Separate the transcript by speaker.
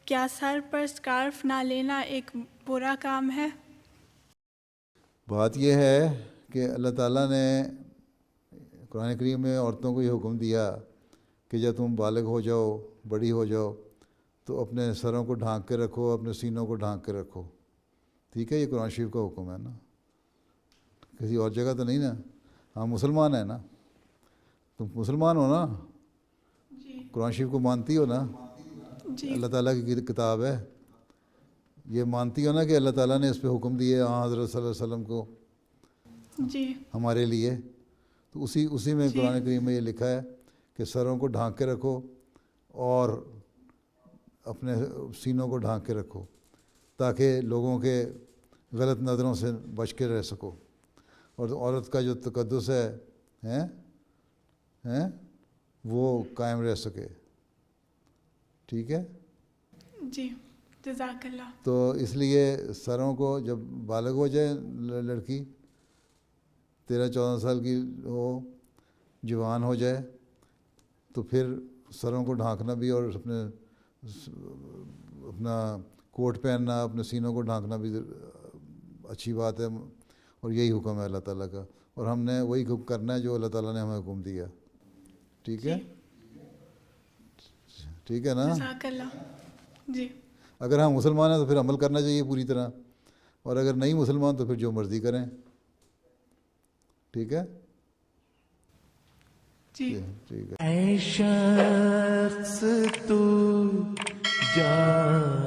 Speaker 1: کیا سر پر اسکارف نہ لینا ایک برا کام ہے؟
Speaker 2: بات یہ ہے کہ اللہ تعالیٰ نے قرآن کریم میں عورتوں کو یہ حکم دیا کہ جب تم بالغ ہو جاؤ، بڑی ہو جاؤ، تو اپنے سروں کو ڈھانک کے رکھو، اپنے سینوں کو ڈھانک کے رکھو. ٹھیک ہے، یہ قرآن شریف کا حکم ہے نا، کسی اور جگہ تو نہیں نا. ہم مسلمان ہیں نا، تم مسلمان ہو نا،
Speaker 1: جی
Speaker 2: قرآن شریف کو مانتی ہو نا،
Speaker 1: جی
Speaker 2: اللہ تعالیٰ کی کتاب ہے، یہ مانتی ہو نا کہ اللہ تعالیٰ نے اس پہ حکم دیے حضرت صلی اللہ علیہ وسلم کو
Speaker 1: جی
Speaker 2: ہمارے لیے. تو اسی میں
Speaker 1: جی
Speaker 2: قرآن کریم میں یہ لکھا ہے کہ سروں کو ڈھانک کے رکھو اور اپنے سینوں کو ڈھانک کے رکھو تاکہ لوگوں کے غلط نظروں سے بچ کے رہ سکو. اور عورت کا جو تقدس ہے وہ قائم رہ سکے. ٹھیک ہے،
Speaker 1: جی جزاک اللہ.
Speaker 2: تو اس لیے سروں کو جب بالغ ہو جائے لڑکی، 13-14 سال کی ہو، جوان ہو جائے، تو پھر سروں کو ڈھانکنا بھی اور اپنا کوٹ پہننا، اپنے سینوں کو ڈھانکنا بھی اچھی بات ہے، اور یہی حکم ہے اللہ تعالیٰ کا، اور ہم نے وہی حکم کرنا ہے جو اللہ تعالیٰ نے ہمیں حکم دیا. ٹھیک ہے،
Speaker 1: جی
Speaker 2: ٹھیک ہے نا.
Speaker 1: جزاک اللہ. جی
Speaker 2: اگر ہم مسلمان ہیں تو پھر عمل کرنا چاہیے پوری طرح، اور اگر نہیں مسلمان تو پھر جو مرضی کریں. ٹھیک ہے،
Speaker 1: جی
Speaker 2: ٹھیک ہے.
Speaker 3: اے شخص تو جان